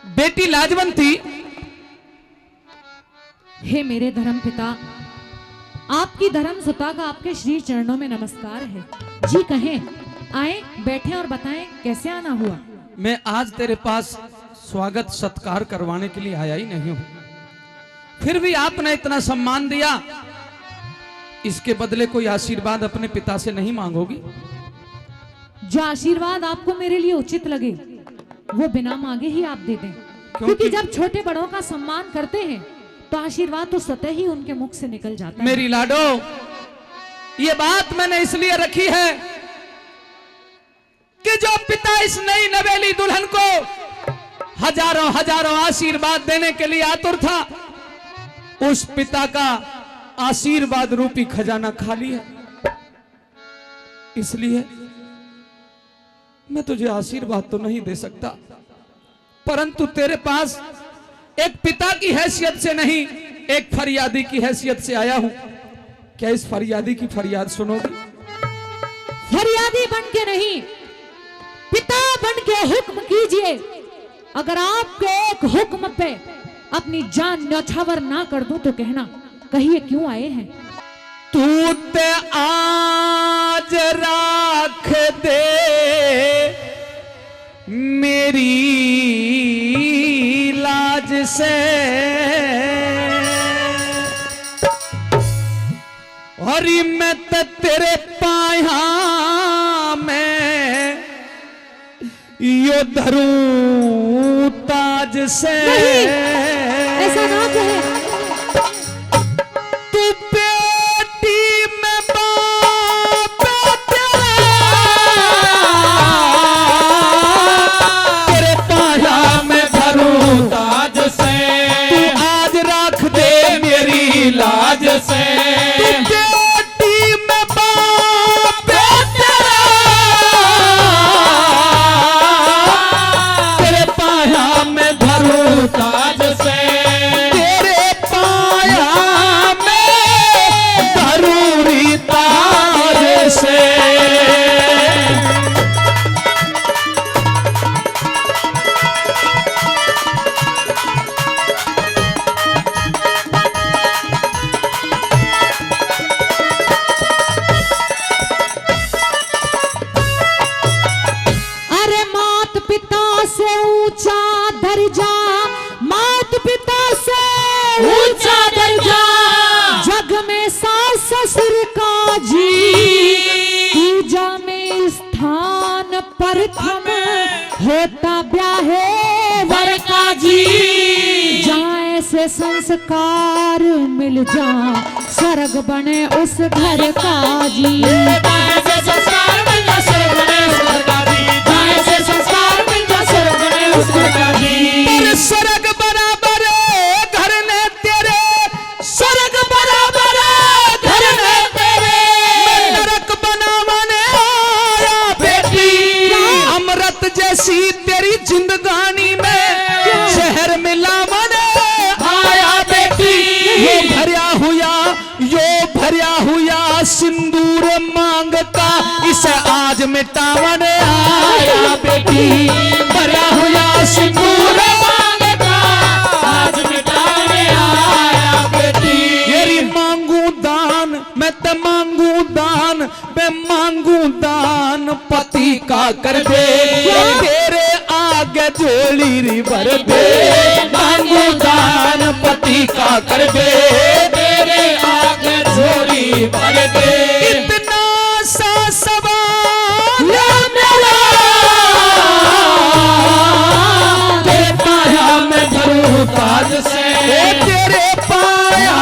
बेटी लाजवंती, हे मेरे धर्म पिता, आपकी धर्म सुता का आपके श्री चरणों में नमस्कार है। जी कहें, आए बैठे और बताएं कैसे आना हुआ। मैं आज तेरे पास स्वागत सत्कार करवाने के लिए आया ही नहीं हूं, फिर भी आपने इतना सम्मान दिया, इसके बदले कोई आशीर्वाद अपने पिता से नहीं मांगोगी? जो आशीर्वाद आपको मेरे लिए उचित लगे वो बिना मांगे ही आप दे दें, क्योंकि जब छोटे बड़ों का सम्मान करते हैं तो आशीर्वाद तो स्वतः ही उनके मुख से निकल जाता है। मेरी लाडो, ये बात मैंने इसलिए रखी है कि जो पिता इस नई नवेली दुल्हन को हजारों हजारों आशीर्वाद देने के लिए आतुर था, उस पिता का आशीर्वाद रूपी खजाना खाली है। इसलिए मैं तुझे आशीर्वाद तो नहीं दे सकता, परंतु तेरे पास एक पिता की हैसियत से नहीं, एक फरियादी की हैसियत से आया हूं। क्या इस फरियादी की फरियाद सुनोगी? फरियादी बन के नहीं, पिता बन के हुक्म कीजिए। अगर आपके एक हुक्म पे अपनी जान न्यौछावर ना कर दूं तो कहना, कहिए क्यों आए हैं। तू ते आज राख दे मेरी लाज से, और मैं तो तेरे पाया में यो धरूं ताज से। ऐसा ना कहे। लाज से बेटी में बाप तेरे पाया में धरूं ताज से, तेरे पाया में धरूं ताज से। ससुर का जी पूजा में स्थान प्रथम होता ब्याहे वर का जी। जहाँ ऐसे संस्कार मिल जा स्वर्ग बने उस घर का जी। ऐसे संस्कार मिल जा स्वर्ग बने उस घर का जी। ऐसे संस्कार मिल जा स्वर्ग बने उस घर का जी। पर स्वर्ग बराबर घर ने तेरे, स्वर्ग बराबर जैसी तेरी जिंदगानी में शहर मिला मने आया बेटी। यो भरिया हुआ सिंदूर मांगता, इसे आज मिटावन आया बेटी। भरिया हुआ सिंदूर मांगता, आज मिटावन आया बेटी। येरी मांगू दान, मैं तो मांगू दान, मैं मांगू दान पति का कर दे, तेरे आगे झोली री भर दे। मांगू दान पति का कर दे, तेरे आगे झोली भर दे। इतना सा सवाल मेरा, तेरे पाया में धरूं ताज से, तेरे पाया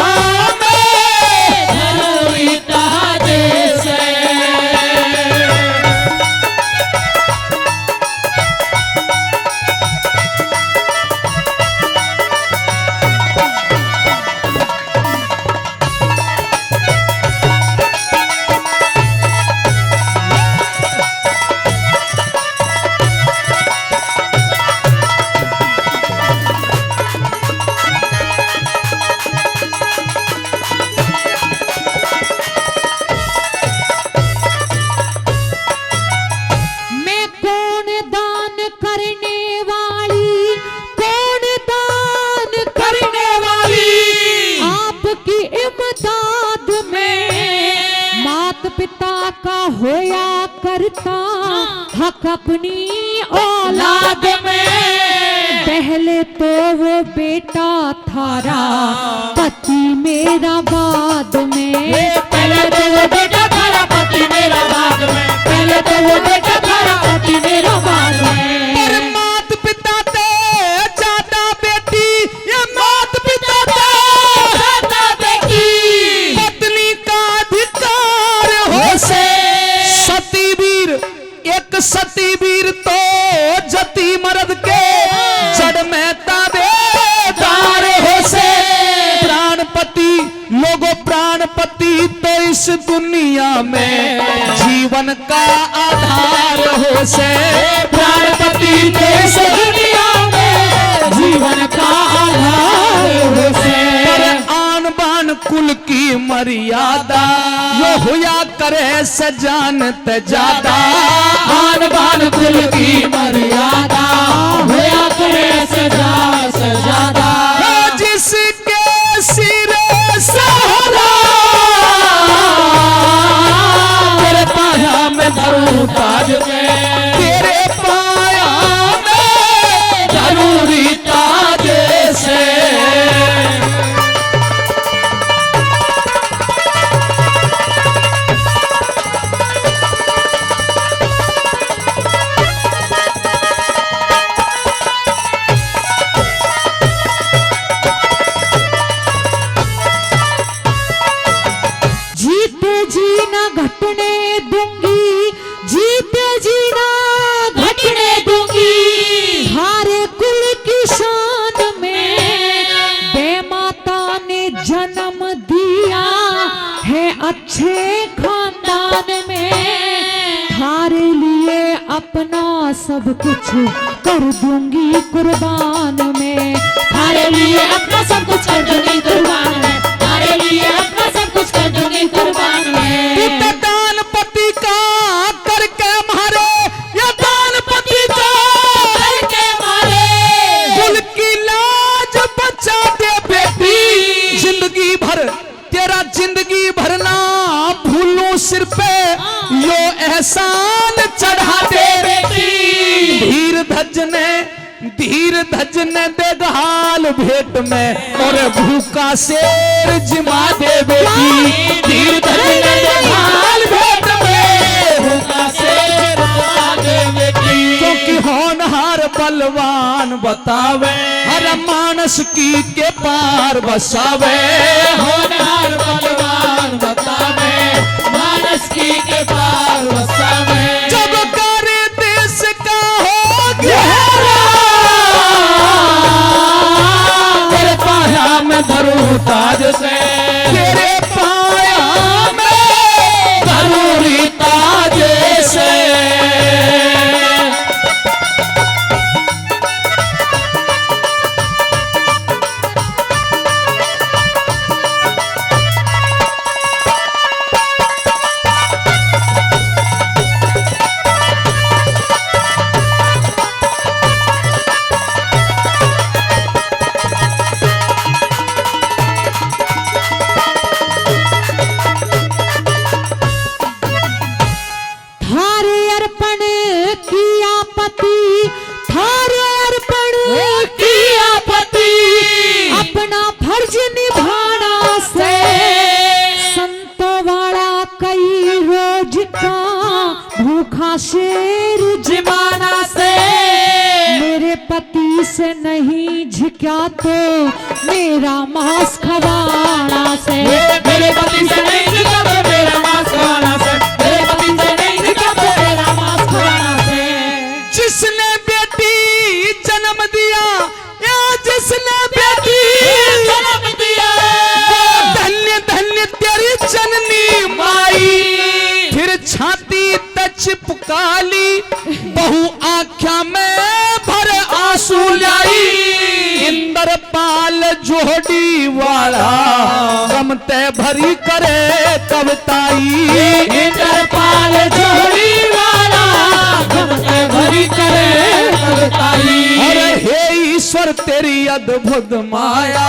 में धरूं ताज से। होया करता हक अपनी औलाद में। पहले तो वो बेटा थारा पति मेरा बाद में। पहले तो वो बेटा थारा पति मेरा बाद में। पहले तो वो बेटा थारा पति मेरा बाद में। पर मात पिता ते ज्यादा बेटी, ये मात पिता ते ज्यादा बेटी, पत्नी का अधिकार हो से। सती वीर एक सती वीर तो जति मर्द के जड़ में ताबेदार हो से। प्राणपति लोगो प्राणपति तो इस दुनिया में जीवन का आधार हो से। प्राणपति तो इस दुनिया में जीवन का आधार हो से। पर आन बान कुल की मर्यादा यो हुआ करे से जानते ज्यादा। आन बान कुल की मर्यादा होया करे सजा सजादा। जिसके सिर सहरा तेरे पाया में धरूं ताज में। तेरे पाया में जरूरी ताज से। जीते जी ना घटने दूंगी, जीते जी ना घटने दूंगी हारे कुल की शान में। बेमाता ने जन्म दिया है अच्छे खानदान में। थारे लिए अपना सब कुछ कर दूंगी कुर्बान में। थारे लिए अपना सब कुछ कर दूंगी कुर्बान में। थारे लिए अपना सब कुछ कर दूंगी कुर्बान में। पिता दान पति का करके मारे, या दान पति का करके मारे। कुल की लाज बचा दे बेटी। जिंदगी भर तेरा जिंदगी भर ना भूलूं सिर पे यो एहसान चढ़ा दे बेटी। धीर धज ने दे हाल भेंट में और भूखा शेर जिमा दे बेटी। धीर धज ने दे हाल भेंट में भूखा शेर जिमा दे बेटी। क्योंकि होनहार बलवान बतावे हर मानस की के पार बसावे। होनहार बलवान बतावे मानस की के पार बसावे। जब कर देश का हो घेरा तेरे पाया में धरूं ताज से। तेरे पाया में जरूरी ताज से। थारे अर्पण किया पति, थारे अर्पण किया पति अपना फर्ज निभाना से। संतों वाला कई रोज का भूखा शेर जिमाना से। मेरे पति से नहीं झिका तो मेरा मांस खवाना से। मेरे पति से नहीं निकला तो मेरा मांस खाना से। मेरे पति से नहीं निकला तो मेरा मांस खाना से। जिसने बेटी जन्म दिया या जिसने बेटी जन्म दिया धन्य धन्य तेरी जननी माई। फिर छाती चिपकाली बहु आख्या में भर आंसू लाई। इंद्रपाल जोड़ी वाला रमते भरी करे कविताई। इंद्रपाल जोड़ी वाला घमते भरी करे कविताई। अरे हे ईश्वर तेरी अद्भुत माया,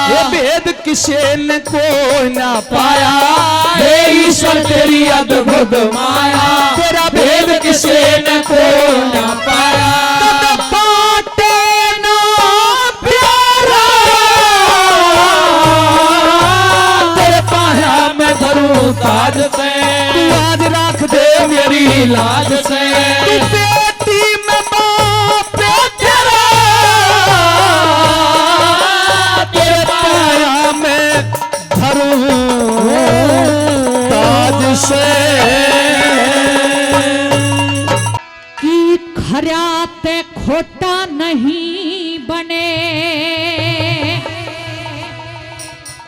ये भेद किसे ने कोई ना पाया। हे ईश्वर तेरी अद्भुत माया, तेरा भेद किसे न कोई न पाया। तब बाटे ना प्यारा, तेरे पाया मैं धरूं ताज से, तू आज रख दे मेरी लाज से। तू बेटी में बाप तेरा, तेरे पाया में धरूं ताज से। कि खरा ते खोटा नहीं बने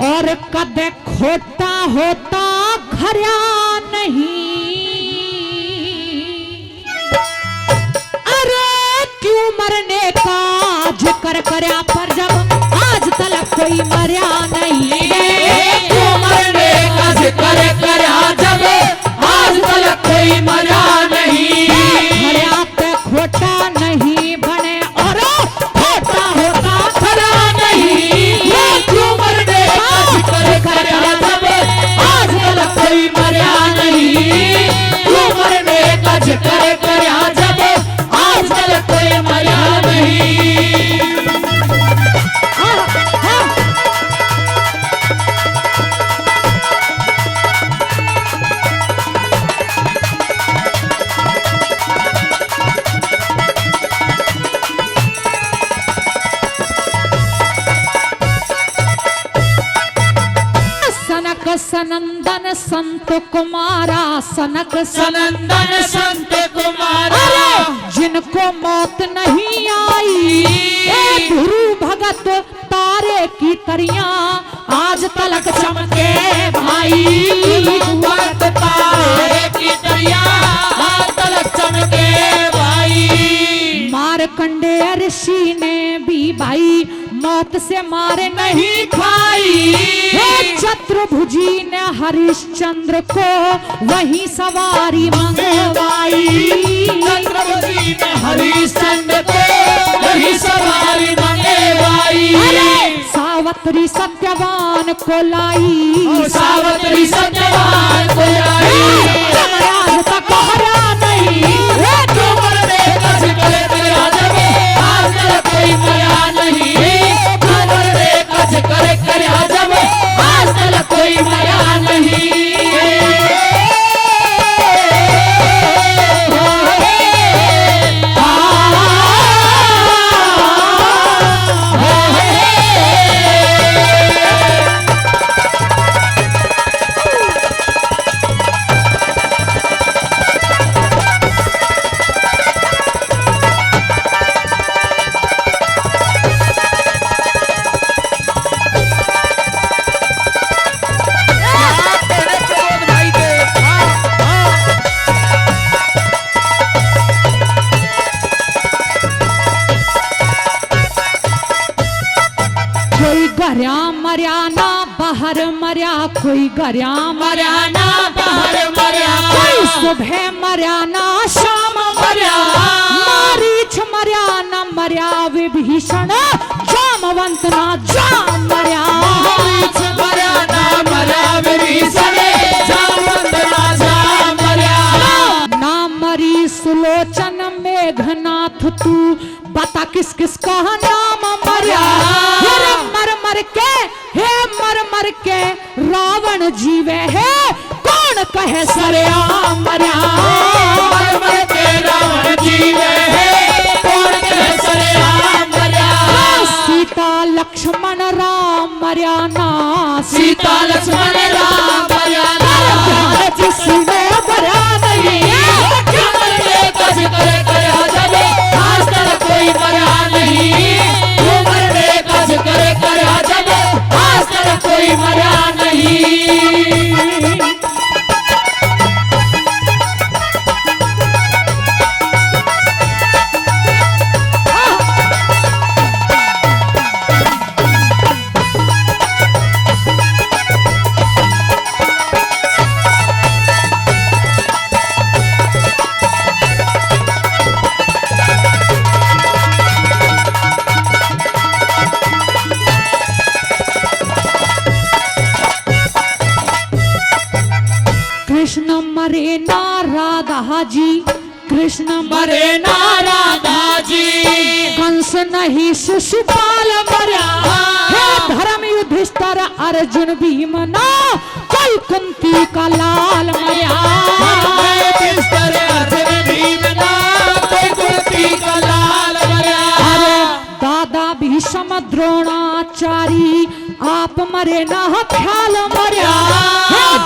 और कदे खोटा होता खरा नहीं। अरे क्यों मरने का जिक्र करया पर जब आज तक कोई मरा नहीं। तू मरने का जिक्र करा जब आज तक कोई मरा नहीं। खरा ते खोटा नहीं बने और खोटा होता खरा नहीं। तू मरने का जिक्र करा जब आज तक कोई मरा नहीं। तू मरने का जिक्र करा जब आज तक कोई मरा नहीं। हाँ, हाँ। सनक सनंदन संत कुमारा, सनक सनंदन संत कुमारा, जिनको मौत नहीं आई। ए ध्रुव भगत तारे की तरियां आज तलक चमके भाई। भगत तारे की तरियां आज तलक चमके भाई। मारकंडेय ऋषि ने भी भाई मौत से मारे नहीं खाई। हे चतुर्भुजी ने हरिश्चंद्र को वही सवारी मंगवाई। चंद्रवती ने हरिश्चंद्र को वही सवारी मंगवाई। सावत्री सत्यवान को लाई। सावत्री सत्यवान को लाई। आज तक हरा नहीं। तू मरने का जिक्र करा जब आज तक कोई मरा नहीं। तू मरने का जिक्र करा जब आज तक कोई मरा नहीं। घर्या मर्या ना बाहर मर्या, कोई घर्या मर्या ना बाहर मर्या, कोई सुबह मर्या ना शाम मर्या, मारीच मर्या ना मर्या विभीषण, जामवंत ना जाम मर्या, मारीच मर्या ना मर्या विभीषण, जामवंत ना जाम मर्या। ना मरी सुलोचन मेघनाथ तू बता किस किस का नाम मर्या। हे मर मर के रावण जीवे है, कौन कहे सरेआम मर्या। मर मर के रावण जीवे है, कौन कहे सरेआम मर्या। सीता लक्ष्मण राम मर्या ना, सीता लक्ष्मण राम मर्या ना, जिसने मर्या नहीं मरने का जिक्र करा जब आज तक कोई मरा नहीं। तू मरने का जिक्र करा जब आज तक कोई मरा नहीं। राधा जी, कृष्ण मरे ना राधा जी, कंस नहीं शिशुपाल मरा, हे धर्म युधिष्ठिर अर्जुन भीम ना, कोई कुंती का लाल मरा। युधिष्ठिर अर्जुन भीम ना, कोई कुंती का लाल मरा। अरे दादा भीष्म द्रोणाचारी, आप मरे ना ख्याल मरा,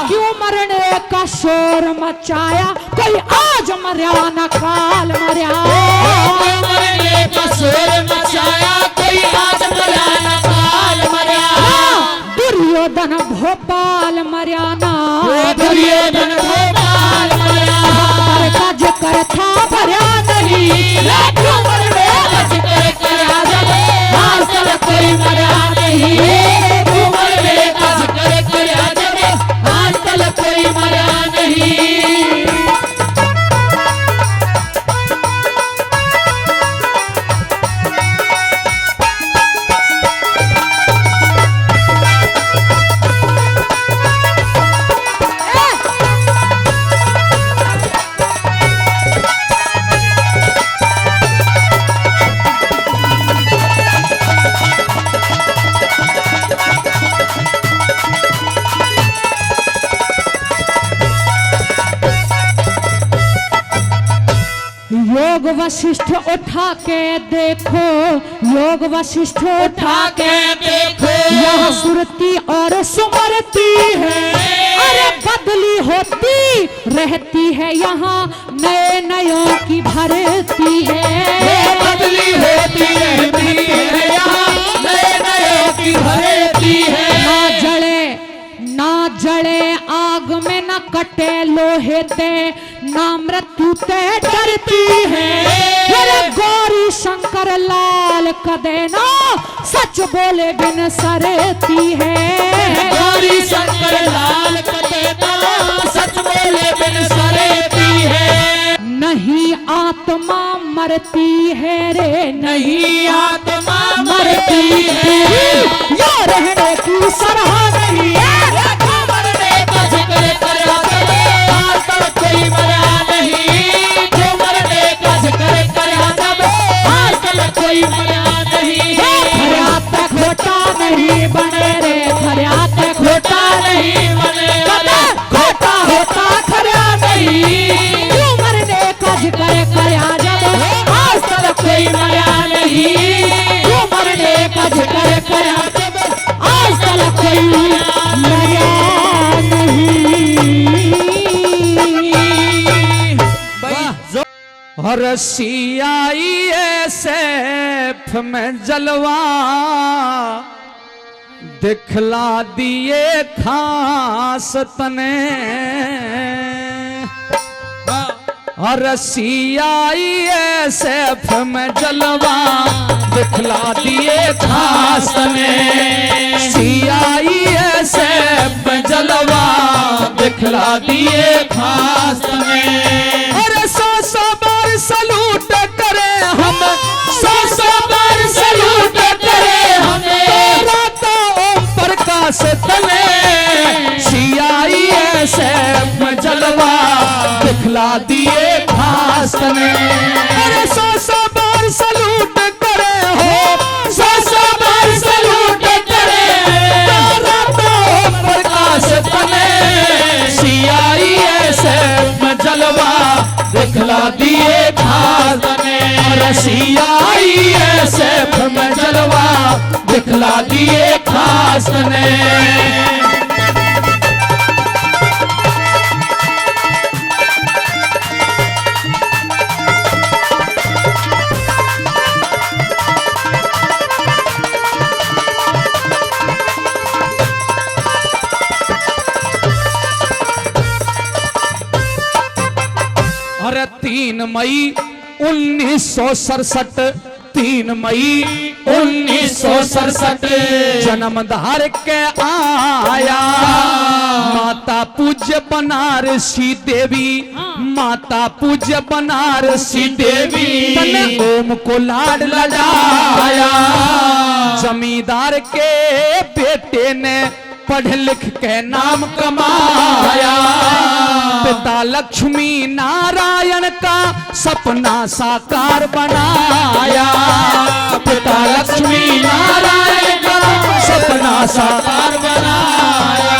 क्यों मरने का शोर मचाया, कोई आज मरा न काल मरा। मरने का शोर मचाया, कोई आज मरा न काल मरा। दुर्योधन भोपाल मरा ना, दुर्योधन भोपाल मरा। का जिक्र था भरा नहीं, क्यों मरने का जिक्र करा जब, आज तक कोई मरा नहीं। क्यों मरने का जिक्र करा जब, आज तक कोई मरा नहीं। योग वशिष्ठ उठा के देखो, योग वशिष्ठ उठा के देखो, यह सुरती और सुमरती है, अरे बदली होती रहती है यहाँ, नए नयों की भरती है। बदली होती रहती है यहाँ, नए नयों की भरती है। ना जड़े आग में न कटे लोहे ते, ना मृत्यु ते डरती है, अरे गौरी शंकर लाल कदे ना, सच बोले बिन सरती है। गौरी शंकर लाल कदे ना, सच बोले बिन सरती है। नहीं आत्मा मरती है रे, नहीं आत्मा मरती है, या रहने की सराह नहीं है। क्यों मरने का जिक्र करा जब, आज तक कोई मरा नहीं। क्यों मरने का जिक्र करा जब, आज तक कोई मरा नहीं। खराब तक खोटा नहीं बने रे, खराब तक खोटा नहीं बने, खोटा होता खरा नहीं, क्यों मरने का जिक्र करा जब, आज तक कोई मरा नहीं। क्यों मरने का जिक्र करा जब, आज तक कोई मरा नहीं। और सियाई सैफ में जलवा, दिखला दिए खास तने, और सियाई सैफ में जलवा, दिखला दिए खास तने। सियाई सैफ में जलवा, दिखला दिए खास तने। अरे 100 बार सलूट करे हम, 100 बार सलूट करे हमें, तेरा तो ओम प्रकाश तले। सियाई सैफ में जलवा, दिखला दिए खास तने। अरे 100 बार सलूट करे हो, 100 बार सलूट करे, तेरा तो ओम प्रकाश तले। सियाई सैफ में जलवा, दिखला दिए खास तने। सियाई सैफ में जलवा, दिखला दिए खास तने। अरे 3 मई 1967, 3 मई 1967, जन्म धार के आया माता पूज्य बनारसी देवी, माता पूज्य बनारसी देवी, तने ओम को लाड लगाया। जमींदार के बेटे ने पढ़ लिख के नाम कमाया। पिता लक्ष्मी नारायण का सपना साकार बनाया। पिता लक्ष्मी नारायण का सपना साकार बनाया।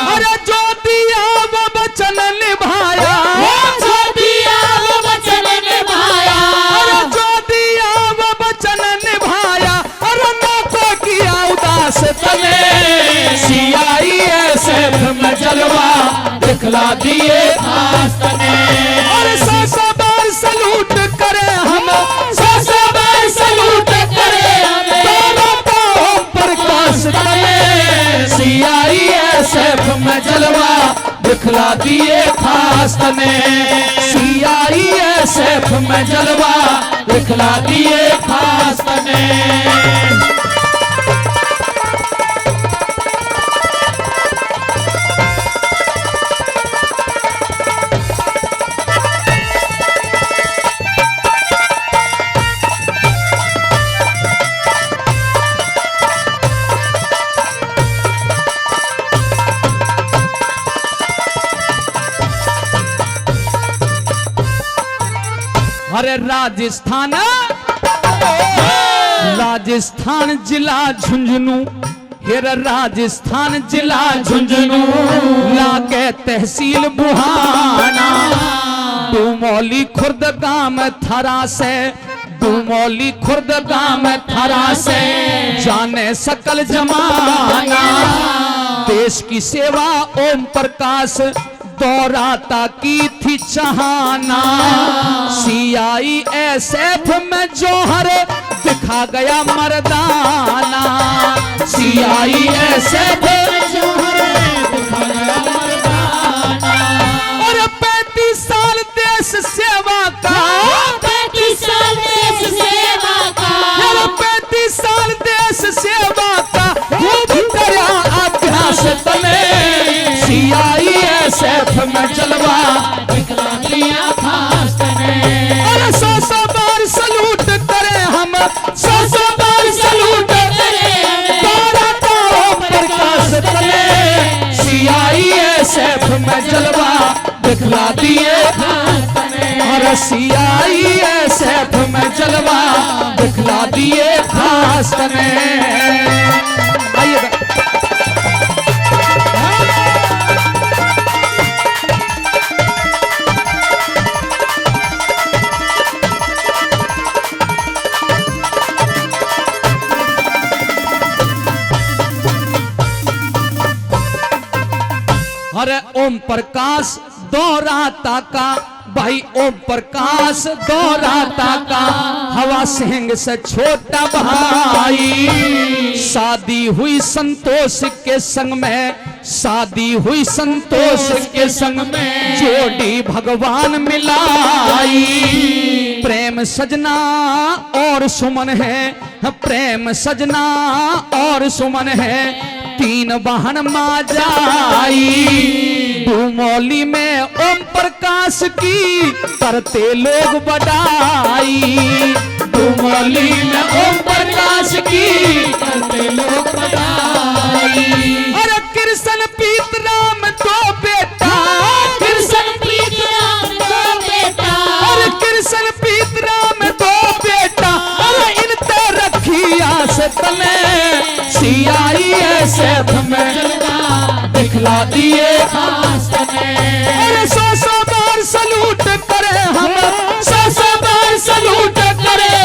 अरे जो दिया वो वचन निभाया। जो दिया वो वचन निभाया। अरे जो दिया वो वचन निभाया। अरे ना किया उदास तने। CISF में जलवा दिखला दिए खास तने। और 100 बार सलूट करे हम। 100 बार सलूट करे हमें। ओम प्रकाश तने। CISF में जलवा दिखला दिए खास तने। CISF में जलवा दिखला दिए खास तने। अरे राजस्थान जिला झुंझुनू। हेर राजस्थान जिला झुंझुनू लागे तहसील बुहाना। डुमौली खुर्द गांव थरा से। डुमौली खुर्द गांव थरा से जाने सकल जमाना। देश की सेवा ओम प्रकाश दोहराता की थी चाहना। CISF में जौहर दिखा गया मर्दाना। CISF में जौहर दिखा गया मर्दाना। और 35 साल देश सेवा का। 35 साल देश सेवा का। 35 साल देश सेवा का खूब करा अभ्यास तने। CISF में जलवा दिखला दिया खास तने। अरे 100 बार सलूट करे हम। 100 बार सलूट करे हमें। ओम प्रकाश तने। CISF में जलवा दिखला दिए खास तने। और CISF में जलवा दिखला दिए खास तने। आइए अरे ओम प्रकाश दोहराता का। भाई ओम प्रकाश दोहराता का हवा सिंह से छोटा भाई। शादी हुई संतोष के संग में। शादी हुई संतोष के संग में जोड़ी भगवान मिलाई। प्रेम सजना और सुमन है। प्रेम सजना और सुमन है। 3 बहन माँ जाई। डुमौली में ओम प्रकाश की करते लोग बड़ाई। डुमौली में ओम प्रकाश की करते लोग बड़ाई। अरे कृष्ण पीत राम तो बेटा। कृष्ण प्रीत राम दो बेटा। अरे कृष्ण पीत राम तो बेटा। अरे इनते रखी आस तने। CISF में जलवा दिखला दिए खास तने। अरे 100 बार सलूट करे हम। 100 बार सलूट करे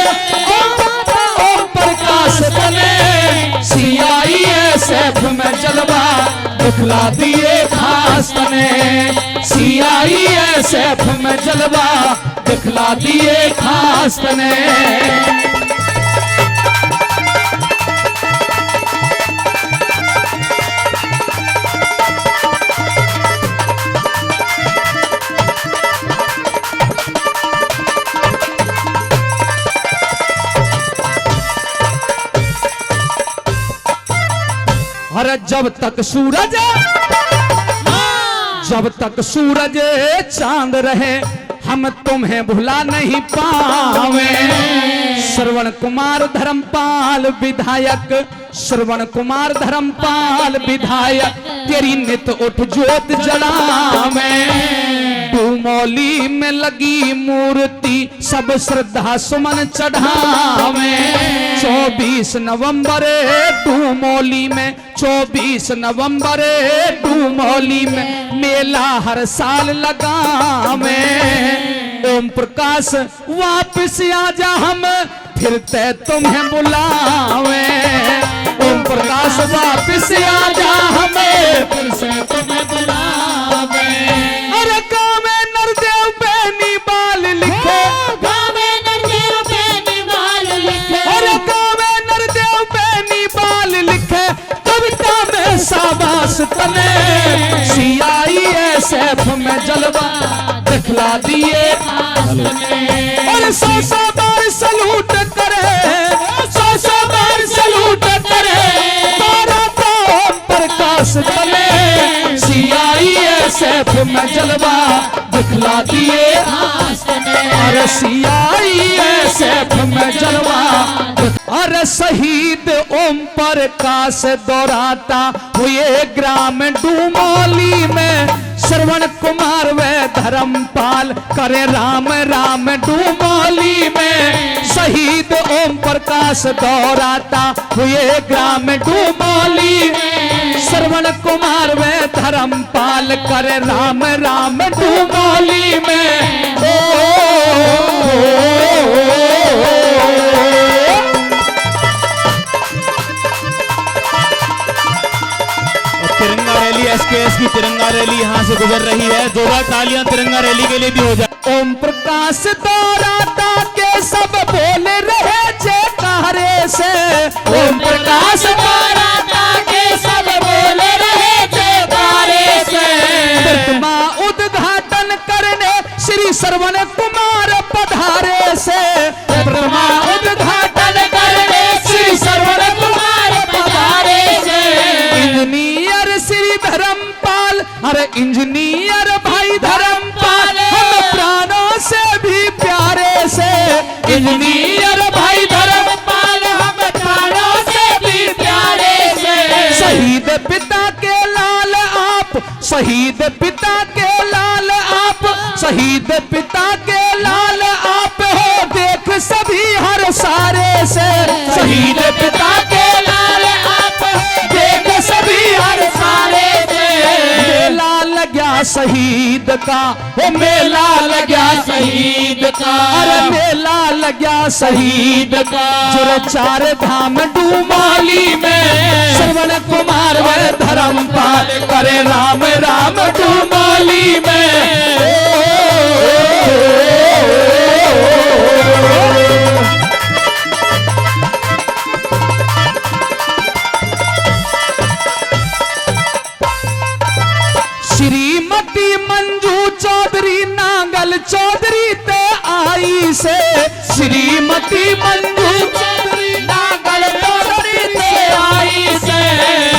ओम प्रकाश तने। CISF में जलवा दिखला दिए खास तने। CISF में जलवा दिखला दिए खास तने। अरे जब तक सूरज चांद रहे हम तुम्हें भुला नहीं पावे। श्रवण कुमार धर्मपाल विधायक, श्रवण कुमार धर्मपाल विधायक, तेरी नित उठ ज्योत जलावे। डूमौली में लगी मूर्ति सब श्रद्धा सुमन चढ़ावे। 24 नवंबर डूमौली में, 24 नवंबर डूमौली में मेला हर साल लगावे। ओम प्रकाश वापस आजा हम फिरते तुम्हें बुलावे। ओम प्रकाश वापस आजा हमें फिर से तुम्हें बुलावे। अरे कामे नरदेव बेनी बाल लिखे, गावे नरदेव बेनी बाल लिखे, अरे कामे नरदेव बेनी बाल लिखे, कविता में शाबाश तने। CISF में जलवा दिखला दिए और 100 बार सलूट करे, 100 बार सलूट करे, तारा तो ओम प्रकाश तले। CISF में जलवा दिखला दिए और CISF में जलवा। अरे शहीद ओम प्रकाश दौराता हुए ग्राम डूमौली में, श्रवण कुमार व धर्मपाल करे राम राम डूमौली में। शहीद ओम प्रकाश दौराता हुए ग्राम डूमौली में, श्रवण कुमार व धर्मपाल करे राम राम डूमौली में। तिरंगा रैली SKS की तिरंगा रैली यहाँ से गुजर रही है। जोरदार तालियां तिरंगा रैली के लिए भी हो जाए। ओम प्रकाश दौराता के सब बोल रहे जयकारे से। ओम प्रकाश दौराता के सब बोल रहे जयकारे से। प्रतिमा उद्घाटन करने श्री श्रवण कुमार पधारे से। प्रतिमा उद्घाटन करने श्री श्रवण कुमार पधारे से। इंजीनियर श्री धर्मपाल, अरे इंजीनियर भाई धर्मपाल, हम प्राणों से भी प्यारे से। इंजीनियर भाई धर्मपाल, हम प्राणों से भी प्यारे से। शहीद पिता के लाल आप, शहीद पिता के लाल आप, शहीद पिता के लाल आप हो देख सभी हर सारे से। शहीद पिता के लाल आप देख सभी हर सारे से। मेला लग गया शहीद का, वो मेला लग गया शहीद का, अरे मेला लग गया शहीद का। जुड़ 4 धाम डूमौली में, श्रवण कुमार व धर्मपाल करे राम राम डूमौली में। श्रीमती मंजू चौधरी नांगल चौधरी ते आई से। श्रीमती मंजू चौधरी नागल चौधरी से आई से।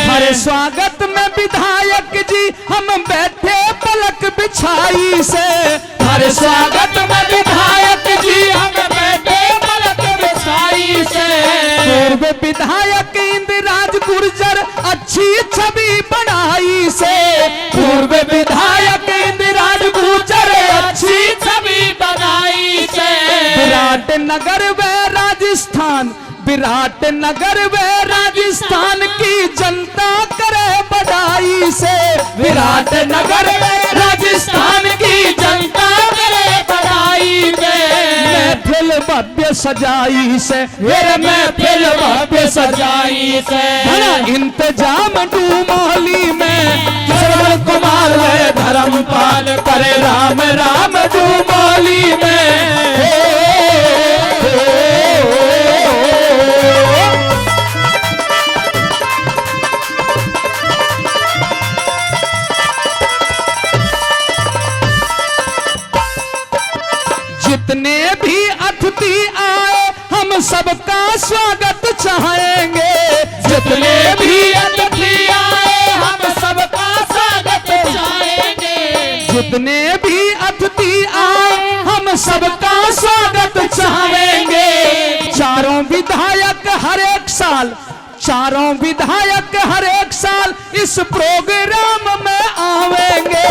हर स्वागत में विधायक जी हम बैठे पलक बिछाई से। हर स्वागत में विधायक जी हम बैठे पलक बिछाई से। पूर्व विधायक इंदिराज गुर्जर अच्छी छवि बनाई से। पूर्व विधायक इंदिराज गुर्जर अच्छी छवि बनाई से। विराट नगर व राजस्थान, विराट नगर व राजस्थान की जनता करे बड़ाई से। विराट नगर में राजस्थान की जनता करे बड़ाई से। महफिल भव्य सजाई से, फिर महफिल भव्य सजाई से। बड़ा इंतजाम डूमौली में, श्रवण कुमार व धर्मपाल करे राम राम डूमौली में। जितने भी अतिथि आए हम सबका स्वागत चाहेंगे। जितने भी अतिथि आए हम सबका स्वागत चाहेंगे। जितने भी अतिथि आए हम सबका चारों विधायक हर एक साल इस प्रोग्राम में आवेंगे।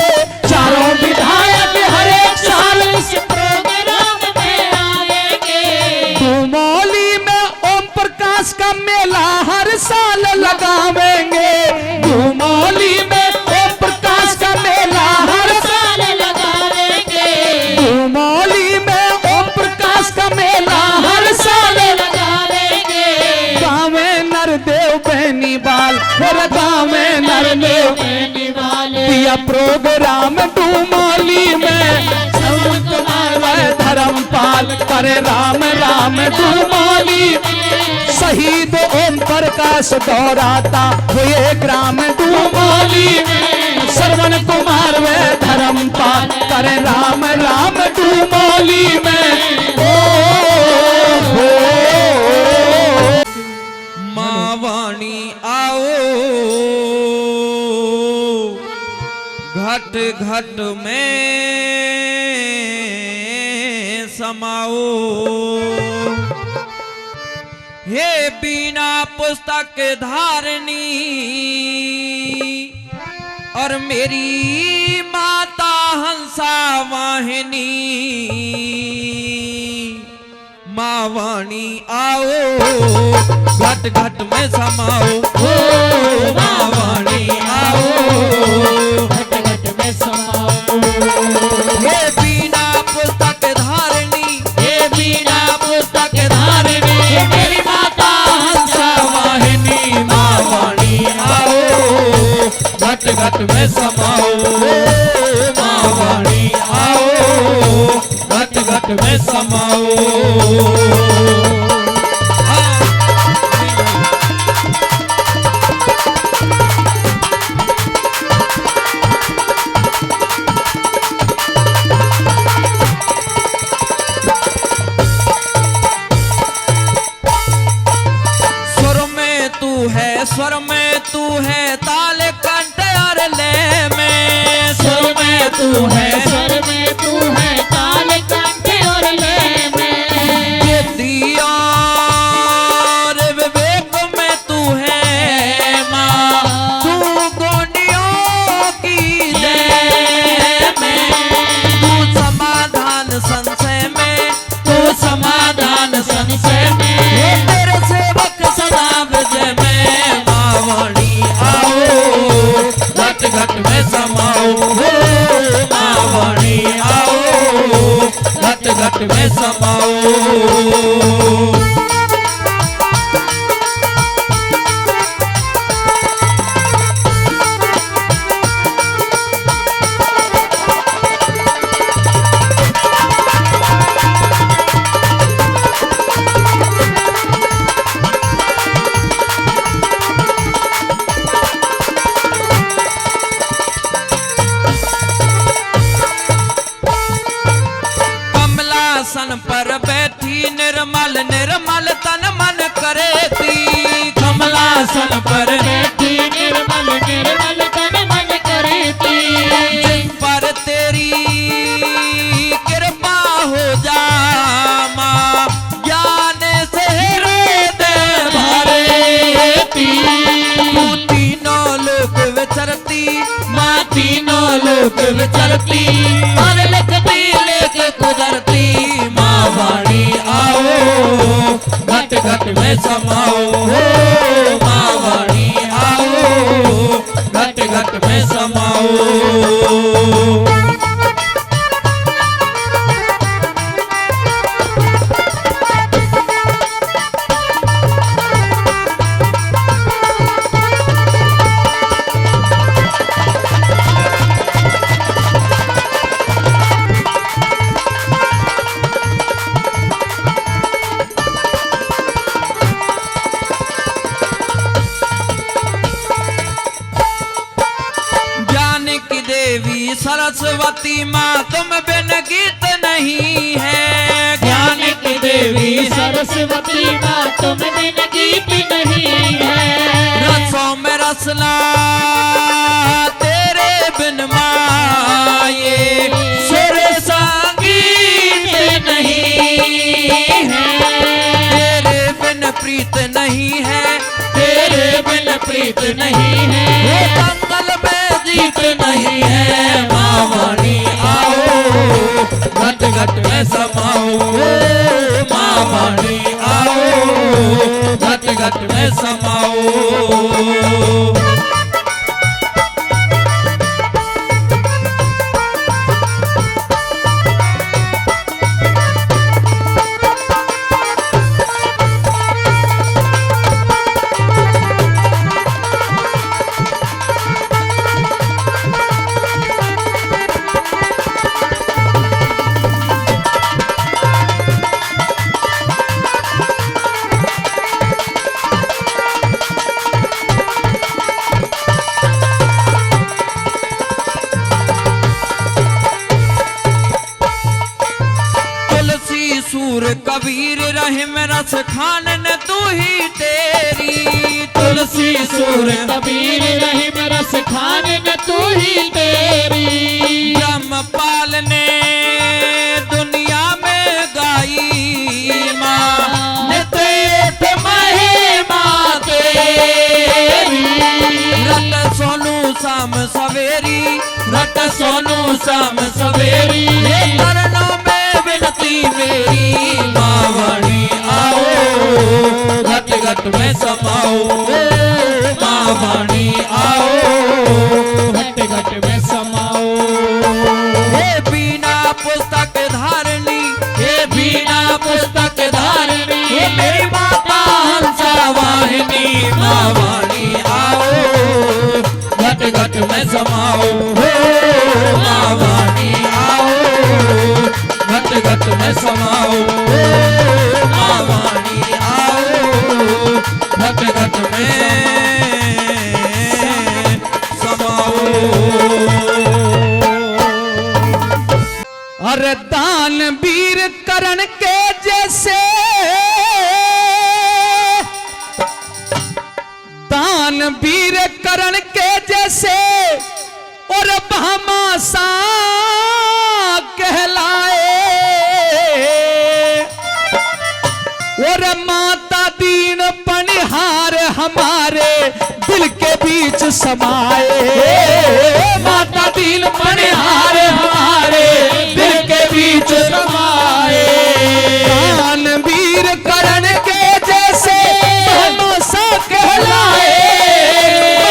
चारों विधायक हर एक साल इस प्रोग्राम में आएंगे। दुमौली में ओम प्रकाश का मेला हर साल लगावेंगे। दुमौली में ओम प्रकाश का मेला हर साल लगाएंगे। दुमौली में ओम प्रकाश का मेला हर साल लगाएंगे। गाँव में नरदेव बहनी बाल और गाँव में नरदेव दिया प्रोग्राम दुमौली में धर्मपाल करे राम राम दुमौली। शहीद ओम प्रकाश दौराता हुए ग्राम दुमौली। श्रवण कुमार वे धर्मपाल करे राम राम दुमौली में। ओ माँ वाणी आओ घट घट में समाओ। हे बिना पुस्तक धारनी और मेरी माता हंसा वाहिनी। माँ वाणी आओ घट घट में समाओ। ओ माँ वाणी आओ घट घट में समाओ। हे बिना पुस्तक धारनी, हे बिना पुस्तक धारनी मेरी माता हंसा वाहिनी। माँ वाणी आओ घट घट में समाओ। माँ वाणी आओ घट घट में समाओ। स्वर में तू है ताल कंठ और लय में। स्वर में तू है, स्वर में तू है ताल कंठ और लय में। बुद्धि और विवेक में तू है माँ। तू गोनियों की जय में। तू समाधान संशय में, तू समाधान संशय में। हे तेरे सेवक सदा विजय में। वाणी आओ घट घट में समाओ। माँ वाणी आओ घट घट में समाओ। सन पर बैठी निर्मल निर्मल तन मन करे थी। कमलासन पर बैठी निर्मल निर्मल तन मन करे थी। जिन पर तेरी कृपा हो जा माँ ज्ञान से हृदय भरे थी। तू तीनों लोक विचरती, माँ तीनों लोक विचरती और लिखती लेख गुजरती। माँ वाणी आओ घट घट में समाओ। माँ वाणी आओ घट घट में समाओ। देवी सरस्वती माँ तुम बिन गीत नहीं है। ज्ञान की देवी सरस्वती माँ तुम बिन गीत नहीं है। रसों में रसना तेरे बिन माये सुर संगीत नहीं है। तेरे बिन प्रीत नहीं है। तेरे बिन प्रीत नहीं है, वो दंगल में जीत नहीं है। माँ वाणी आओ घट घट में समाओ, माँ वाणी आओ घट घट में समाओ। सूर कबीर रहीम रस खान न तू ही तेरी, तुलसी सूर कबीर रहीम रस खान न तू ही तेरी। ब्रह्मपाल ने दुनिया में गाई माँ नित महिमा तेरी, रट सोनू शाम सवेरी, रट सोनू शाम सवेरी। ये चरणों में विनती मेरी, माँ वाणी आओ घट घट में समाओ, माँ वाणी आओ घट घट में समाओ। हे बीना पुस्तक धारणी, हे बीना पुस्तक धारणी, हे मेरी माता हंसा वाहिनी। माँ वाणी आओ घट घट में समाओ, माँ वाणी आओ घट घट में समाओ, माँ वाणी आओ घट घट में समाओ। अरे दान वीर करण के जैसे, दान वीर करण के जैसे और भामासा कहलाए, और माता दीन पनिहार हमारे दिल के बीच समाए, माता दीन पनिहार हमारे दिल के बीच समाए। दान वीर करण के जैसे भामासा कहलाए,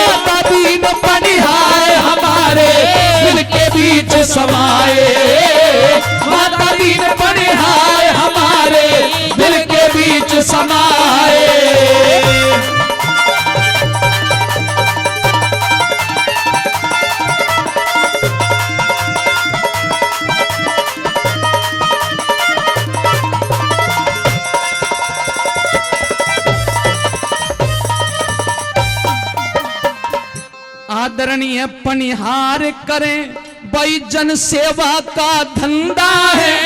माता दीन पनिहार हमारे दिल के बीच समाए, माता दीन पनिहार हमारे दिल के बीच समाए। आदरणीय पनिहार करें भाई, जन सेवा का धंधा है,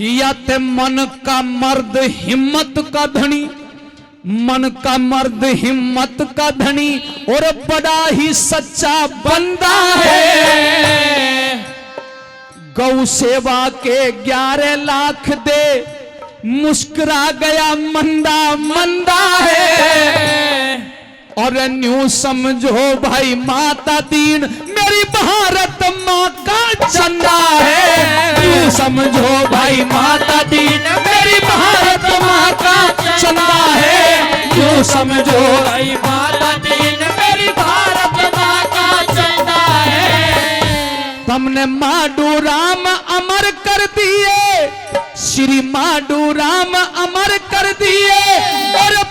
या ते मन का मर्द हिम्मत का धनी, मन का मर्द हिम्मत का धनी और बड़ा ही सच्चा बंदा है। गौ सेवा के 11 लाख दे मुस्कुरा गया मंदा मंदा है, और न्यू समझो भाई माता दीन मेरी भारत माँ का चंदा है, न्यू समझो भाई माता दीन मेरी भारत माँ का चंदा है, न्यू समझो भाई माता दीन मेरी भारत माँ का चंदा है। तुमने माडू राम अमर कर दिए, श्री माडू राम अमर कर दिए, और